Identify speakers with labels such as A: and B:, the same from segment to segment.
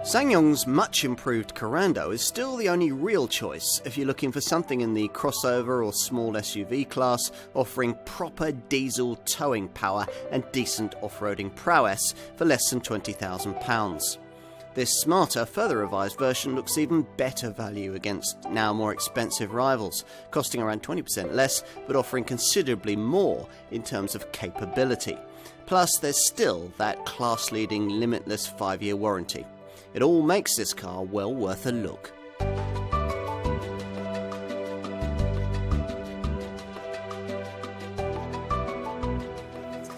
A: SsangYong's much improved Korando is still the only real choice if you're looking for something in the crossover or small SUV class, offering proper diesel towing power and decent off-roading prowess for less than £20,000. This smarter, further revised version looks even better value against now more expensive rivals, costing around 20% less but offering considerably more in terms of capability. Plus, there's still that class-leading limitless 5-year warranty. It all makes this car well worth a look.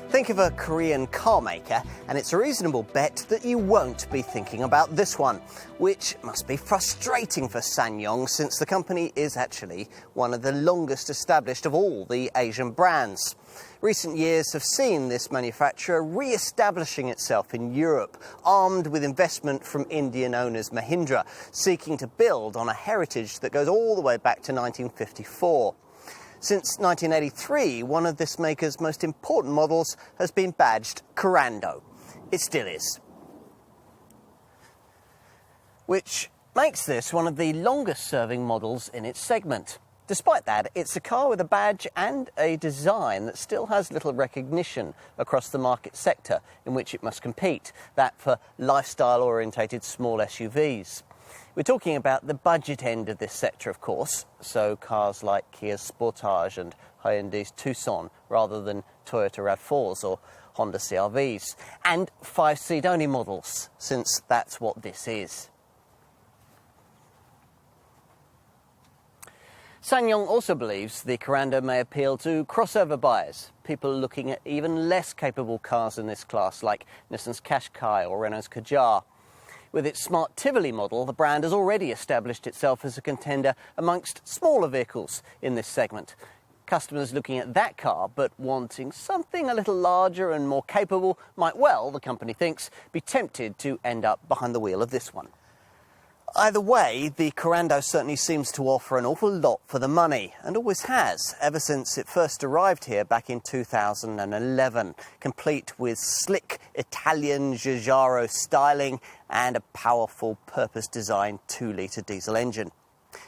A: Think of a Korean car maker, and it's a reasonable bet that you won't be thinking about this one, which must be frustrating for SsangYong since the company is actually one of the longest established of all the Asian brands. Recent years have seen this manufacturer re-establishing itself in Europe, armed with investment from Indian owners Mahindra, seeking to build on a heritage that goes all the way back to 1954. Since 1983, one of this maker's most important models has been badged Korando. It still is. Which makes this one of the longest-serving models in its segment. Despite that, it's a car with a badge and a design that still has little recognition across the market sector in which it must compete, that for lifestyle-orientated small SUVs. We're talking about the budget end of this sector, of course, so cars like Kia's Sportage and Hyundai's Tucson, rather than Toyota RAV4s or Honda CR-Vs, and 5-seat-only models, since that's what this is. SsangYong also believes the Korando may appeal to crossover buyers, people looking at even less capable cars in this class, like Nissan's Qashqai or Renault's Kadjar. With its smart Tivoli model, the brand has already established itself as a contender amongst smaller vehicles in this segment. Customers looking at that car but wanting something a little larger and more capable might well, the company thinks, be tempted to end up behind the wheel of this one. Either way, the Korando certainly seems to offer an awful lot for the money, and always has, ever since it first arrived here back in 2011, complete with slick Italian Giugiaro styling and a powerful, purpose-designed 2-litre diesel engine.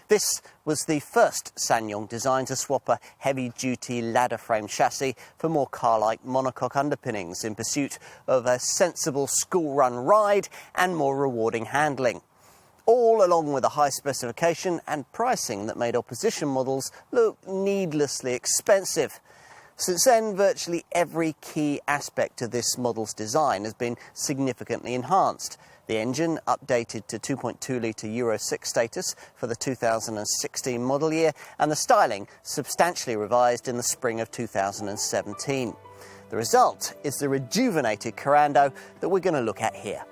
A: This was the first SsangYong design to swap a heavy-duty ladder-frame chassis for more car-like monocoque underpinnings in pursuit of a sensible school-run ride and more rewarding handling. All along with a high specification and pricing that made opposition models look needlessly expensive. Since then, virtually every key aspect of this model's design has been significantly enhanced. The engine updated to 2.2-litre Euro 6 status for the 2016 model year, and the styling substantially revised in the spring of 2017. The result is the rejuvenated Korando that we're going to look at here.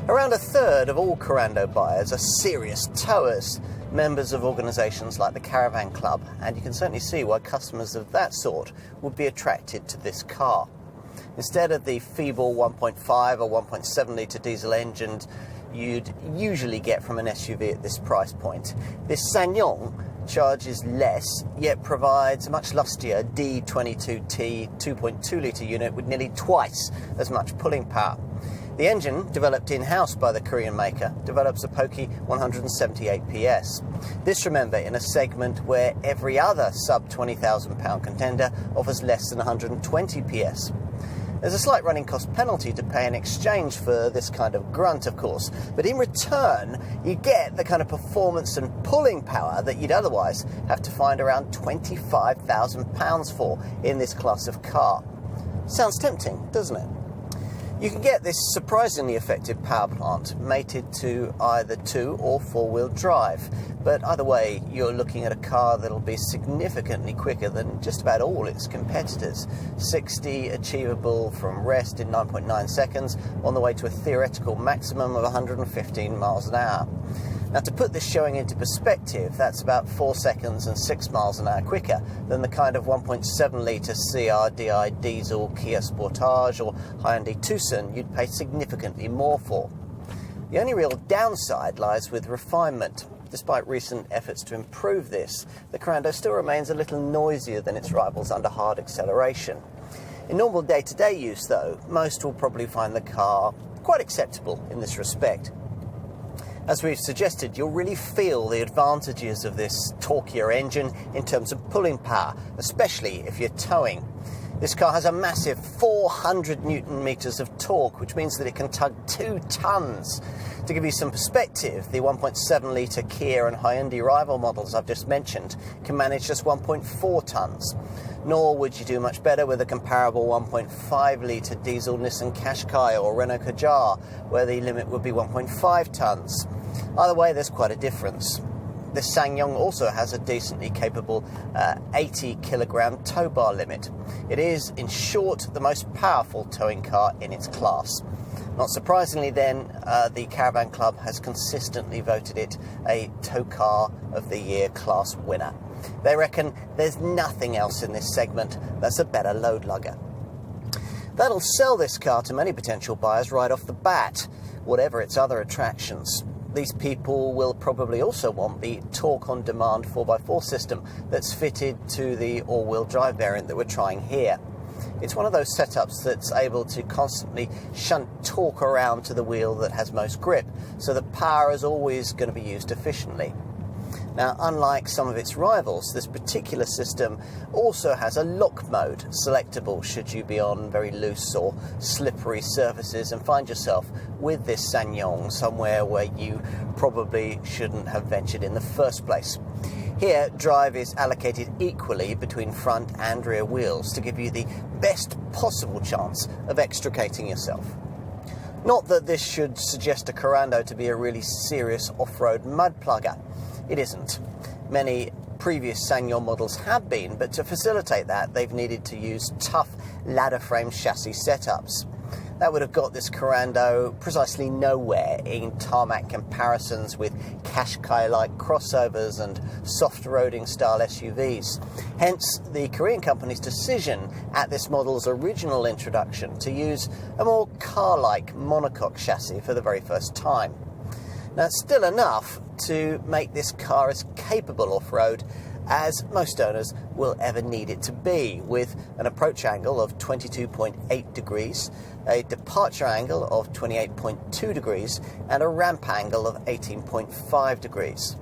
A: Around a third of all Korando buyers are serious towers, members of organisations like the Caravan Club, and you can certainly see why customers of that sort would be attracted to this car. Instead of the feeble 1.5 or 1.7-litre diesel engine you'd usually get from an SUV at this price point, this SsangYong charges less, yet provides a much lustier D22T 2.2-litre unit with nearly twice as much pulling power. The engine, developed in-house by the Korean maker, develops a pokey 178 PS. This, remember, in a segment where every other sub-£20,000 contender offers less than 120 PS. There's a slight running cost penalty to pay in exchange for this kind of grunt, of course, but in return, you get the kind of performance and pulling power that you'd otherwise have to find around £25,000 for in this class of car. Sounds tempting, doesn't it? You can get this surprisingly effective power plant mated to either 2- or 4-wheel drive, but either way, you're looking at a car that'll be significantly quicker than just about all its competitors. 60 achievable from rest in 9.9 seconds, on the way to a theoretical maximum of 115 miles an hour. Now, to put this showing into perspective, that's about 4 seconds and 6 miles an hour quicker than the kind of 1.7-litre CRDI diesel Kia Sportage or Hyundai Tucson you'd pay significantly more for. The only real downside lies with refinement. Despite recent efforts to improve this, the Korando still remains a little noisier than its rivals under hard acceleration. In normal day-to-day use, though, most will probably find the car quite acceptable in this respect. As we've suggested, you'll really feel the advantages of this torquier engine in terms of pulling power, especially if you're towing. This car has a massive 400 Newton meters of torque, which means that it can tug 2 tons. To give you some perspective, the 1.7 litre Kia and Hyundai rival models I've just mentioned can manage just 1.4 tons. Nor would you do much better with a comparable 1.5 litre diesel Nissan Qashqai or Renault Kadjar, where the limit would be 1.5 tons. Either way, there's quite a difference. This SsangYong also has a decently capable 80 kilogram tow bar limit. It is, in short, the most powerful towing car in its class. Not surprisingly then, the Caravan Club has consistently voted it a Tow Car of the Year class winner. They reckon there's nothing else in this segment that's a better load lugger. That'll sell this car to many potential buyers right off the bat, whatever its other attractions. These people will probably also want the torque-on-demand 4x4 system that's fitted to the all-wheel drive variant that we're trying here. It's one of those setups that's able to constantly shunt torque around to the wheel that has most grip, so that power is always going to be used efficiently. Now, unlike some of its rivals, this particular system also has a lock mode, selectable should you be on very loose or slippery surfaces and find yourself with this SsangYong somewhere where you probably shouldn't have ventured in the first place. Here, drive is allocated equally between front and rear wheels to give you the best possible chance of extricating yourself. Not that this should suggest a Korando to be a really serious off-road mud plugger. It isn't. Many previous SsangYong models have been, but to facilitate that, they've needed to use tough ladder frame chassis setups. That would have got this Korando precisely nowhere in tarmac comparisons with Qashqai-like crossovers and soft-roading style SUVs. Hence, the Korean company's decision at this model's original introduction to use a more car-like monocoque chassis for the very first time. Now, it's still enough to make this car as capable off-road as most owners will ever need it to be, with an approach angle of 22.8 degrees, a departure angle of 28.2 degrees, and a ramp angle of 18.5 degrees.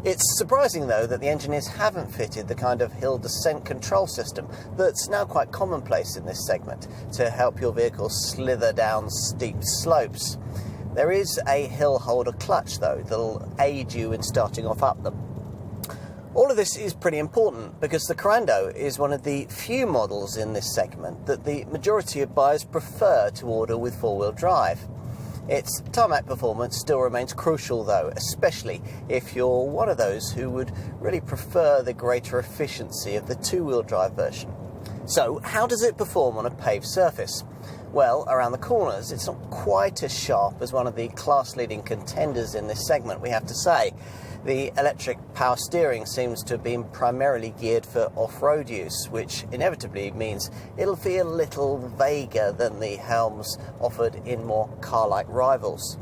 A: It's surprising, though, that the engineers haven't fitted the kind of hill descent control system that's now quite commonplace in this segment to help your vehicle slither down steep slopes. There is a hill holder clutch, though, that'll aid you in starting off up them. All of this is pretty important because the Korando is one of the few models in this segment that the majority of buyers prefer to order with four-wheel drive. Its tarmac performance still remains crucial, though, especially if you're one of those who would really prefer the greater efficiency of the two-wheel drive version. So, how does it perform on a paved surface? Well, around the corners, it's not quite as sharp as one of the class-leading contenders in this segment, we have to say. The electric power steering seems to have been primarily geared for off-road use, which inevitably means it'll feel a little vaguer than the helms offered in more car-like rivals.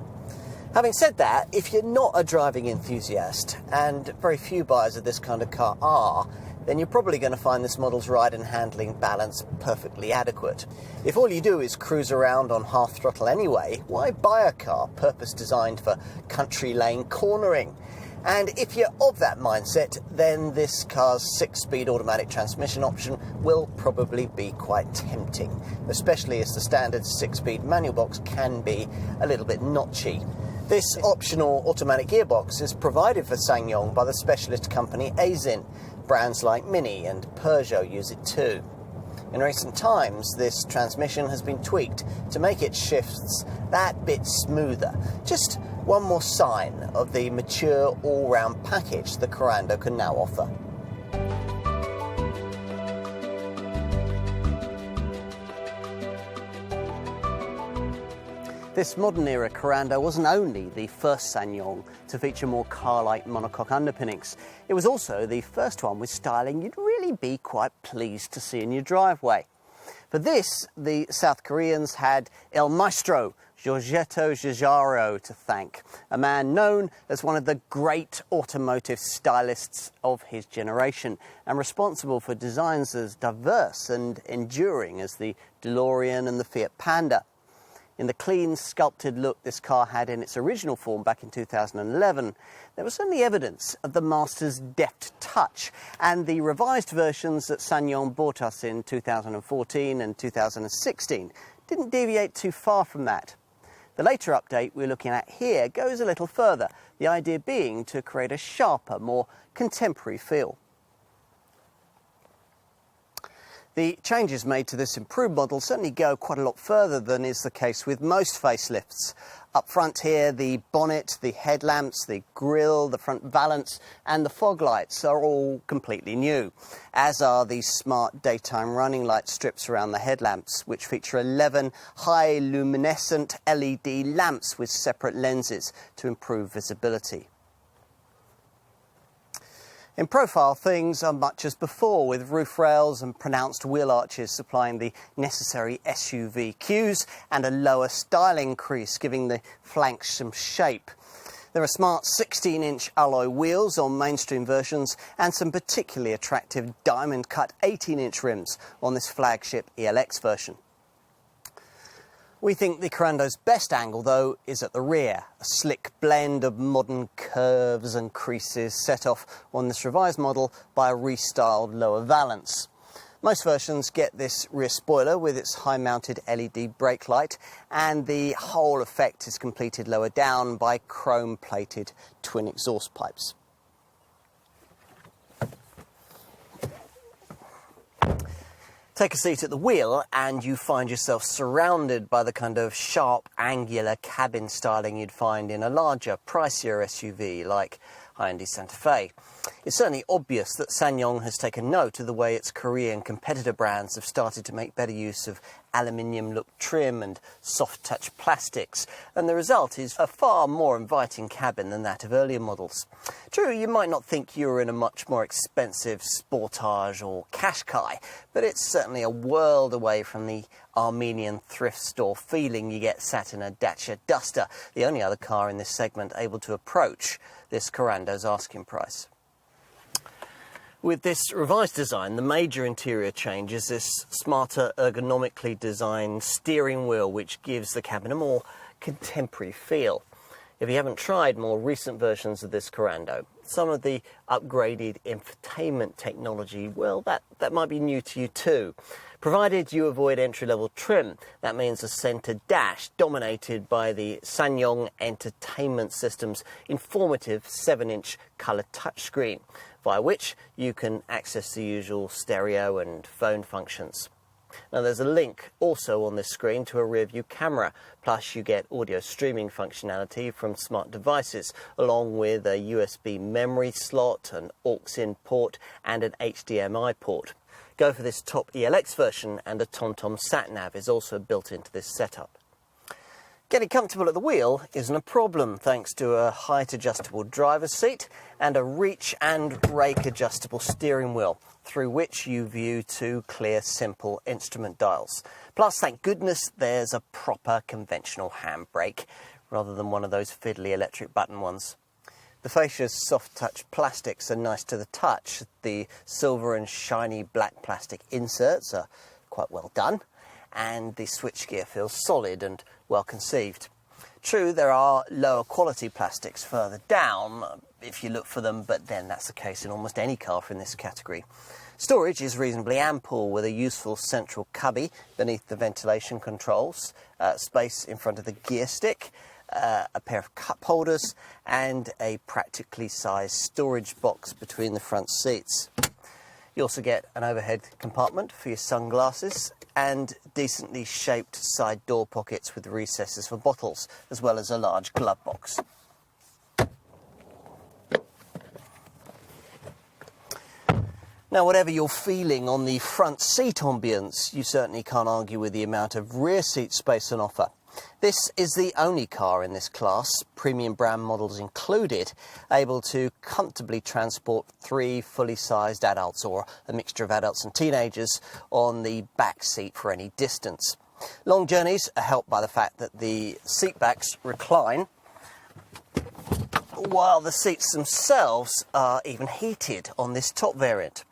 A: Having said that, if you're not a driving enthusiast, and very few buyers of this kind of car are, then you're probably going to find this model's ride and handling balance perfectly adequate. If all you do is cruise around on half throttle anyway, why buy a car purpose-designed for country lane cornering? And if you're of that mindset, then this car's 6-speed automatic transmission option will probably be quite tempting, especially as the standard 6-speed manual box can be a little bit notchy. This optional automatic gearbox is provided for SsangYong by the specialist company Aisin. Brands like Mini and Peugeot use it too. In recent times, this transmission has been tweaked to make its shifts that bit smoother. Just one more sign of the mature all-round package the Korando can now offer. This modern-era Korando wasn't only the first SsangYong to feature more car-like monocoque underpinnings, it was also the first one with styling you'd really be quite pleased to see in your driveway. For this, the South Koreans had El Maestro Giorgetto Giugiaro to thank, a man known as one of the great automotive stylists of his generation and responsible for designs as diverse and enduring as the DeLorean and the Fiat Panda. In the clean, sculpted look this car had in its original form back in 2011, there was certainly evidence of the master's deft touch, and the revised versions that SsangYong brought us in 2014 and 2016 didn't deviate too far from that. The later update we're looking at here goes a little further, the idea being to create a sharper, more contemporary feel. The changes made to this improved model certainly go quite a lot further than is the case with most facelifts. Up front here, the bonnet, the headlamps, the grille, the front valance and the fog lights are all completely new, as are these smart daytime running light strips around the headlamps, which feature 11 high luminescent LED lamps with separate lenses to improve visibility. In profile, things are much as before, with roof rails and pronounced wheel arches supplying the necessary SUV cues and a lower styling crease giving the flanks some shape. There are smart 16-inch alloy wheels on mainstream versions and some particularly attractive diamond-cut 18-inch rims on this flagship ELX version. We think the Korando's best angle, though, is at the rear, a slick blend of modern curves and creases set off on this revised model by a restyled lower valance. Most versions get this rear spoiler with its high-mounted LED brake light, and the whole effect is completed lower down by chrome-plated twin exhaust pipes. Take a seat at the wheel and you find yourself surrounded by the kind of sharp, angular cabin styling you'd find in a larger, pricier SUV like Hyundai Santa Fe. It's certainly obvious that SsangYong has taken note of the way its Korean competitor brands have started to make better use of aluminium-look trim and soft-touch plastics, and the result is a far more inviting cabin than that of earlier models. True, you might not think you're in a much more expensive Sportage or Qashqai, but it's certainly a world away from the Armenian thrift store feeling you get sat in a Dacia Duster, the only other car in this segment able to approach this Korando's asking price. With this revised design, the major interior change is this smarter, ergonomically designed steering wheel, which gives the cabin a more contemporary feel. If you haven't tried more recent versions of this Korando, some of the upgraded infotainment technology, well, that might be new to you too. Provided you avoid entry-level trim, that means a centre dash dominated by the SsangYong Entertainment System's informative 7-inch colour touchscreen, via which you can access the usual stereo and phone functions. Now there's a link also on this screen to a rear-view camera, plus you get audio streaming functionality from smart devices, along with a USB memory slot, an aux-in port and an HDMI port. Go for this top ELX version, and a TomTom sat-nav is also built into this setup. Getting comfortable at the wheel isn't a problem thanks to a height adjustable driver's seat and a reach and rake adjustable steering wheel, through which you view two clear, simple instrument dials. Plus, thank goodness, there's a proper conventional handbrake rather than one of those fiddly electric button ones. The fascia's soft-touch plastics are nice to the touch. The silver and shiny black plastic inserts are quite well done, and the switchgear feels solid and well conceived. True, there are lower quality plastics further down if you look for them, but then that's the case in almost any car in this category. Storage is reasonably ample, with a useful central cubby beneath the ventilation controls, space in front of the gear stick, a pair of cup holders and a practically sized storage box between the front seats. You also get an overhead compartment for your sunglasses and decently shaped side door pockets with recesses for bottles, as well as a large glove box. Now, whatever you're feeling on the front seat ambience, you certainly can't argue with the amount of rear seat space on offer. This is the only car in this class, premium brand models included, able to comfortably transport 3 fully sized adults, or a mixture of adults and teenagers, on the back seat for any distance. Long journeys are helped by the fact that the seat backs recline, while the seats themselves are even heated on this top variant.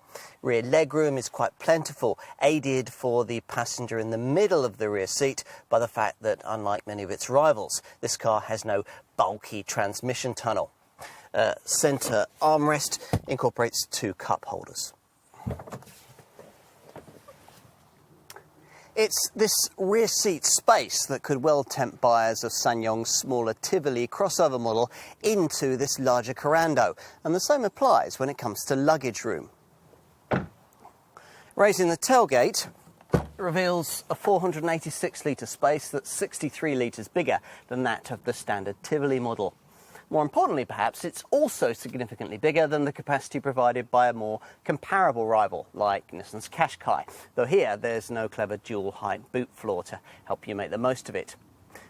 A: Rear legroom is quite plentiful, aided for the passenger in the middle of the rear seat by the fact that, unlike many of its rivals, this car has no bulky transmission tunnel. Centre armrest incorporates 2 cup holders. It's this rear seat space that could well tempt buyers of SsangYong's smaller Tivoli crossover model into this larger Korando, and the same applies when it comes to luggage room. Raising the tailgate reveals a 486-litre space that's 63 litres bigger than that of the standard Tivoli model. More importantly, perhaps, it's also significantly bigger than the capacity provided by a more comparable rival, like Nissan's Qashqai, though here there's no clever dual-height boot floor to help you make the most of it.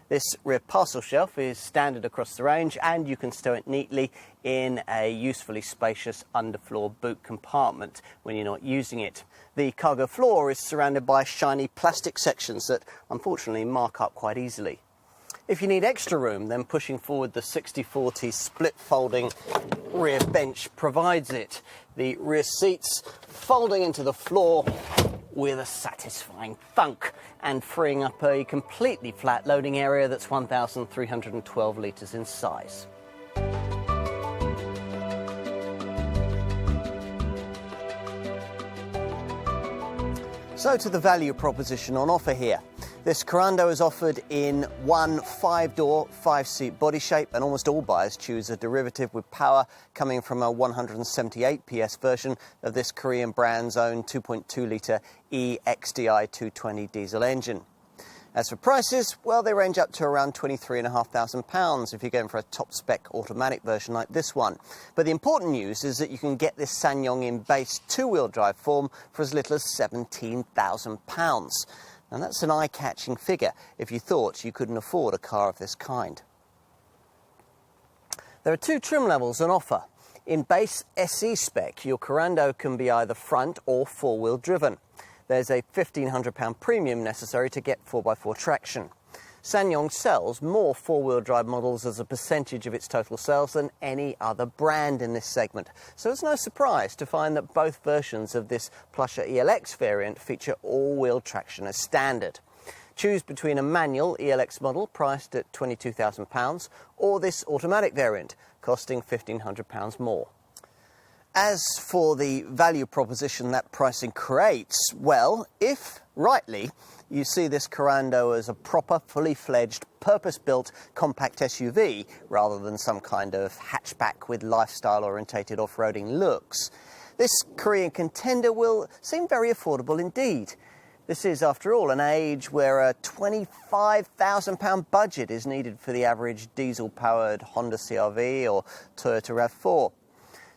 A: This rear parcel shelf is standard across the range, and you can stow it neatly in a usefully spacious underfloor boot compartment when you're not using it. The cargo floor is surrounded by shiny plastic sections that unfortunately mark up quite easily. If you need extra room, then pushing forward the 60/40 split folding rear bench provides it. The rear seats folding into the floor with a satisfying thunk and freeing up a completely flat loading area that's 1,312 litres in size. So to the value proposition on offer here. This Korando is offered in one 5-door, 5-seat body shape, and almost all buyers choose a derivative with power coming from a 178 PS version of this Korean brand's own 2.2-litre EXDI 220 diesel engine. As for prices, well, they range up to around £23,500 if you're going for a top-spec automatic version like this one. But the important news is that you can get this SsangYong in base 2-wheel drive form for as little as £17,000. And that's an eye-catching figure if you thought you couldn't afford a car of this kind. There are 2 trim levels on offer. In base SE spec, your Korando can be either front or 4-wheel driven. There's a £1,500 premium necessary to get 4x4 traction. SsangYong sells more 4-wheel drive models as a percentage of its total sales than any other brand in this segment, so it's no surprise to find that both versions of this plusher ELX variant feature all-wheel traction as standard. Choose between a manual ELX model priced at £22,000 or this automatic variant costing £1,500 more. As for the value proposition that pricing creates, well, if rightly you see this Korando as a proper, fully-fledged, purpose-built compact SUV rather than some kind of hatchback with lifestyle-orientated off-roading looks, this Korean contender will seem very affordable indeed. This is, after all, an age where a £25,000 budget is needed for the average diesel-powered Honda CR-V or Toyota RAV4.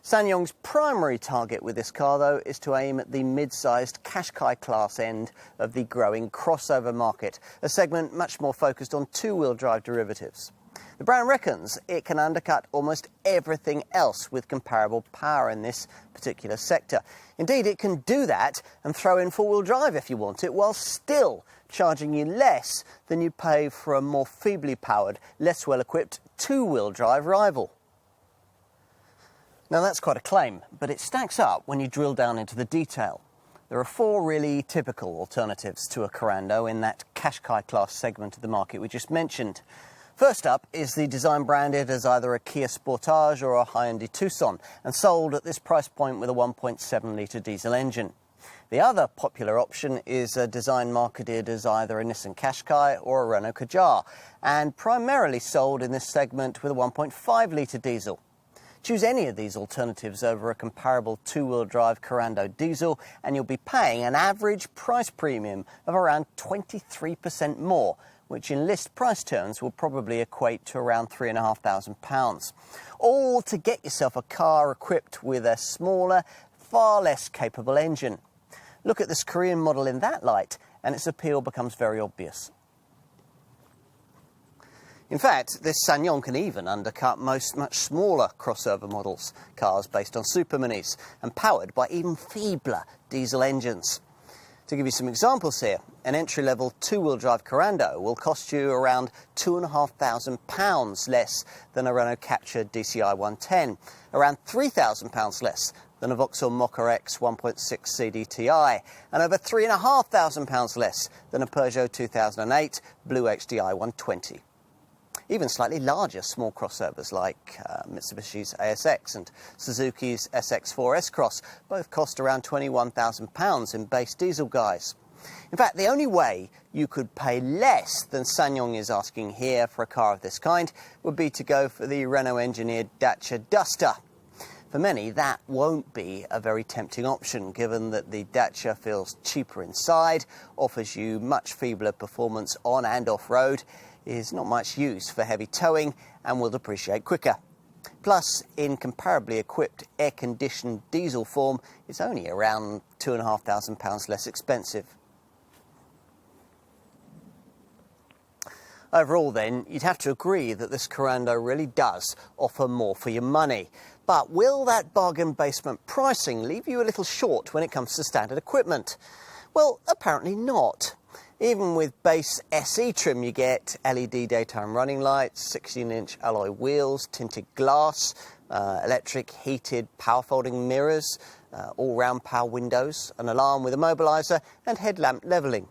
A: SsangYong's primary target with this car, though, is to aim at the mid-sized Qashqai class end of the growing crossover market, a segment much more focused on 2-wheel drive derivatives. The brand reckons it can undercut almost everything else with comparable power in this particular sector. Indeed, it can do that and throw in 4-wheel drive if you want it, while still charging you less than you'd pay for a more feebly powered, less well-equipped 2-wheel drive rival. Now that's quite a claim, but it stacks up when you drill down into the detail. There are 4 really typical alternatives to a Korando in that Qashqai class segment of the market we just mentioned. First up is the design branded as either a Kia Sportage or a Hyundai Tucson, and sold at this price point with a 1.7-litre diesel engine. The other popular option is a design marketed as either a Nissan Qashqai or a Renault Kadjar, and primarily sold in this segment with a 1.5-litre diesel. Choose any of these alternatives over a comparable 2-wheel drive Korando diesel and you'll be paying an average price premium of around 23% more, which in list price terms will probably equate to around £3,500. All to get yourself a car equipped with a smaller, far less capable engine. Look at this Korean model in that light and its appeal becomes very obvious. In fact, this SsangYong can even undercut most much smaller crossover models, cars based on super minis, and powered by even feebler diesel engines. To give you some examples here, an entry-level two-wheel drive Korando will cost you around £2,500 less than a Renault Captur DCI 110, around £3,000 less than a Vauxhall Mokka X 1.6 CDTI, and over £3,500 less than a Peugeot 2008 Blue HDI 120. Even slightly larger small crossovers like Mitsubishi's ASX and Suzuki's SX4 S-Cross both cost around £21,000 in base diesel guise. In fact, the only way you could pay less than SsangYong is asking here for a car of this kind would be to go for the Renault-engineered Dacia Duster. For many, that won't be a very tempting option, given that the Dacia feels cheaper inside, offers you much feebler performance on and off-road, is not much use for heavy towing, and will depreciate quicker. Plus, in comparably equipped air-conditioned diesel form, it's only around £2,500 less expensive. Overall then, you'd have to agree that this Korando really does offer more for your money. But will that bargain basement pricing leave you a little short when it comes to standard equipment? Well, apparently not. Even with base SE trim, you get LED daytime running lights, 16-inch alloy wheels, tinted glass, electric heated power folding mirrors, all-round power windows, an alarm with immobiliser and headlamp levelling.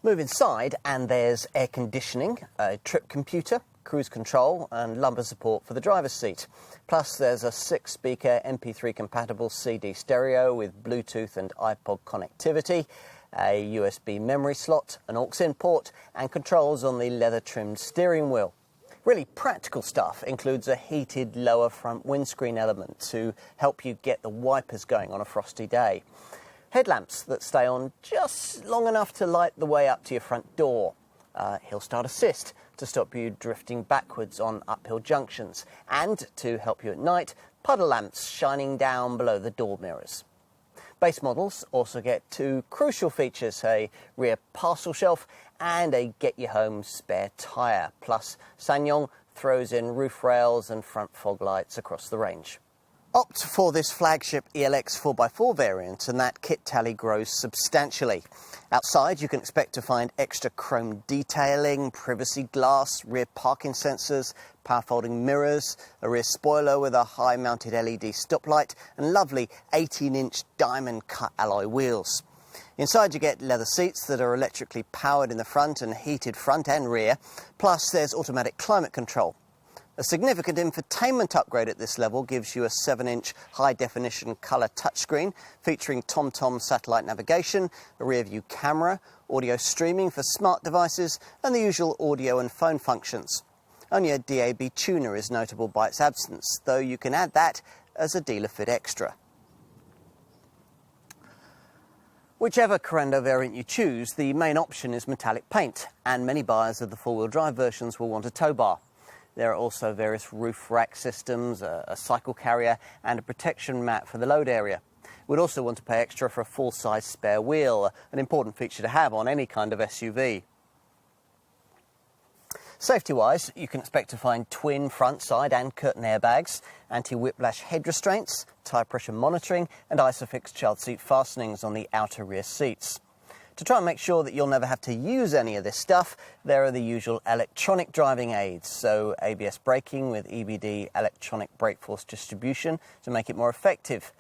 A: Move inside and there's air conditioning, a trip computer, cruise control and lumbar support for the driver's seat. Plus there's a 6-speaker MP3 compatible CD stereo with Bluetooth and iPod connectivity, a USB memory slot, an aux-in port and controls on the leather-trimmed steering wheel. Really practical stuff includes a heated lower front windscreen element to help you get the wipers going on a frosty day. Headlamps that stay on just long enough to light the way up to your front door. Hill start assist to stop you drifting backwards on uphill junctions. And to help you at night, puddle lamps shining down below the door mirrors. Base models also get two crucial features, a rear parcel shelf and a get-you-home spare tyre. Plus, SsangYong throws in roof rails and front fog lights across the range. Opt for this flagship ELX 4x4 variant and that kit tally grows substantially. Outside you can expect to find extra chrome detailing, privacy glass, rear parking sensors, power folding mirrors, a rear spoiler with a high mounted LED stoplight and lovely 18-inch diamond cut alloy wheels. Inside you get leather seats that are electrically powered in the front and heated front and rear, plus there's automatic climate control. A significant infotainment upgrade at this level gives you a 7-inch high-definition colour touchscreen featuring TomTom satellite navigation, a rear-view camera, audio streaming for smart devices and the usual audio and phone functions. Only a DAB tuner is notable by its absence, though you can add that as a dealer-fit extra. Whichever Korando variant you choose, the main option is metallic paint, and many buyers of the four-wheel drive versions will want a tow bar. There are also various roof rack systems, a cycle carrier and a protection mat for the load area. We'd also want to pay extra for a full-size spare wheel, an important feature to have on any kind of SUV. Safety-wise, you can expect to find twin front, side and curtain airbags, anti-whiplash head restraints, tyre pressure monitoring and ISOFIX child seat fastenings on the outer rear seats. To try and make sure that you'll never have to use any of this stuff, there are the usual electronic driving aids, so ABS braking with EBD electronic brake force distribution to make it more effective.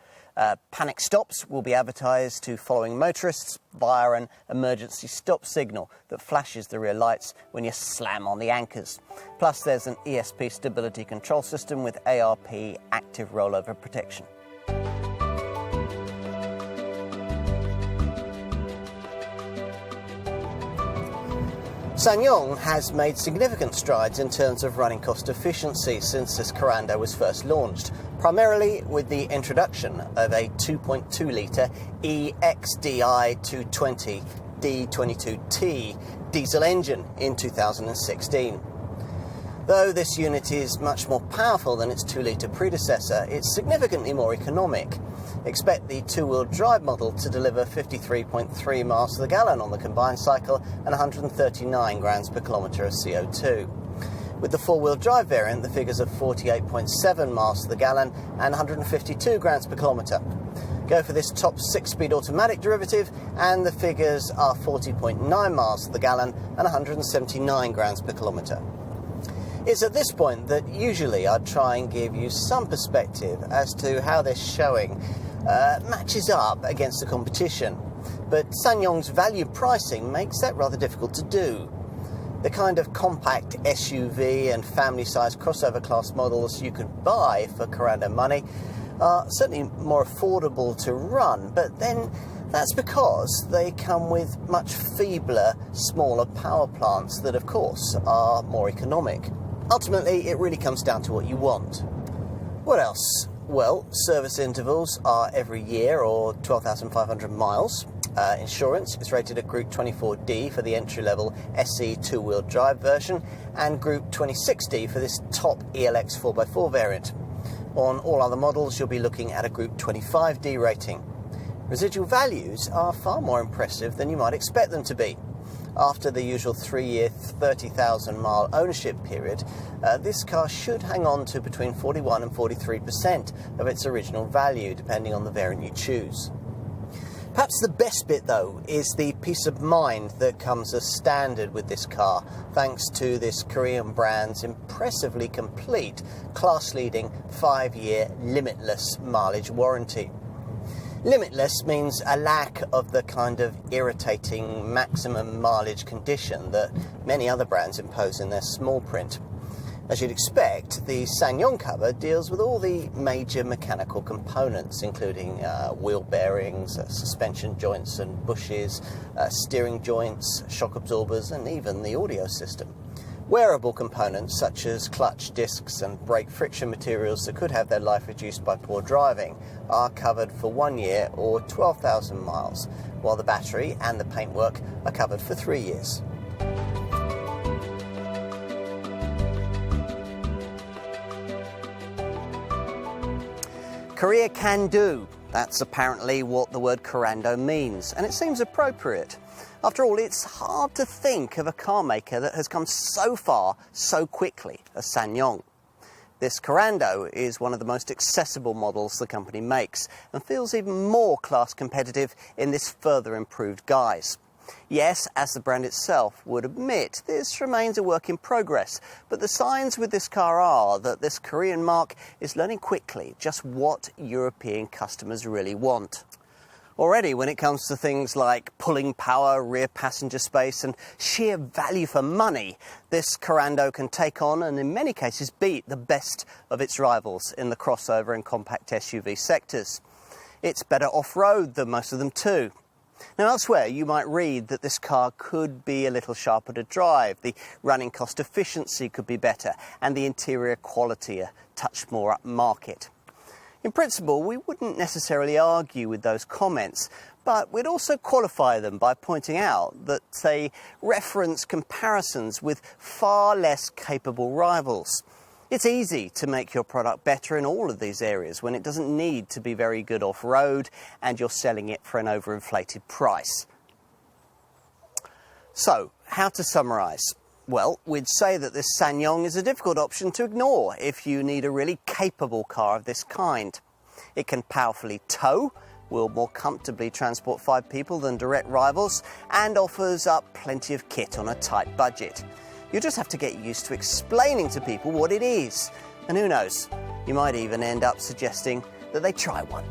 A: Panic stops will be advertised to following motorists via an emergency stop signal that flashes the rear lights when you slam on the anchors. Plus there's an ESP stability control system with ARP active rollover protection. SsangYong has made significant strides in terms of running cost efficiency since this Korando was first launched, primarily with the introduction of a 2.2-litre EXDI 220 D22T diesel engine in 2016. Though this unit is much more powerful than its 2-litre predecessor, it's significantly more economic. Expect the two-wheel drive model to deliver 53.3 miles to the gallon on the combined cycle and 139 grams per kilometre of CO2. With the four-wheel drive variant, the figures are 48.7 miles to the gallon and 152 grams per kilometre. Go for this top 6-speed automatic derivative and the figures are 40.9 miles to the gallon and 179 grams per kilometre. It's at this point that usually I'd try and give you some perspective as to how this showing matches up against the competition. But SsangYong's value pricing makes that rather difficult to do. The kind of compact SUV and family-sized crossover class models you could buy for Korando money are certainly more affordable to run, but then that's because they come with much feebler, smaller power plants that, of course, are more economic. Ultimately, it really comes down to what you want. What else? Well, service intervals are every year or 12,500 miles. Insurance is rated at Group 24D for the entry-level SE two-wheel drive version and Group 26D for this top ELX 4x4 variant. On all other models, you'll be looking at a Group 25D rating. Residual values are far more impressive than you might expect them to be. After the usual 3-year, 30,000 mile ownership period, this car should hang on to between 41 and 43% of its original value, depending on the variant you choose. Perhaps the best bit, though, is the peace of mind that comes as standard with this car, thanks to this Korean brand's impressively complete, class-leading 5-year limitless mileage warranty. Limitless means a lack of the kind of irritating maximum mileage condition that many other brands impose in their small print. As you'd expect, the SsangYong cover deals with all the major mechanical components, including wheel bearings, suspension joints and bushes, steering joints, shock absorbers, and even the audio system. Wearable components such as clutch discs and brake friction materials that could have their life reduced by poor driving are covered for 1 year or 12,000 miles, while the battery and the paintwork are covered for 3 years. Korea can do. That's apparently what the word Korando means, and it seems appropriate. After all, it's hard to think of a car maker that has come so far so quickly as SsangYong. This Korando is one of the most accessible models the company makes and feels even more class competitive in this further improved guise. Yes, as the brand itself would admit, this remains a work in progress, but the signs with this car are that this Korean marque is learning quickly just what European customers really want. Already, when it comes to things like pulling power, rear passenger space and sheer value for money, this Korando can take on and in many cases beat the best of its rivals in the crossover and compact SUV sectors. It's better off-road than most of them too. Now elsewhere you might read that this car could be a little sharper to drive, the running cost efficiency could be better and the interior quality a touch more upmarket. In principle, we wouldn't necessarily argue with those comments, but we'd also qualify them by pointing out that they reference comparisons with far less capable rivals. It's easy to make your product better in all of these areas when it doesn't need to be very good off-road and you're selling it for an overinflated price. So, how to summarise? Well, we'd say that this SsangYong is a difficult option to ignore if you need a really capable car of this kind. It can powerfully tow, will more comfortably transport 5 people than direct rivals, and offers up plenty of kit on a tight budget. You just have to get used to explaining to people what it is. And who knows, you might even end up suggesting that they try one.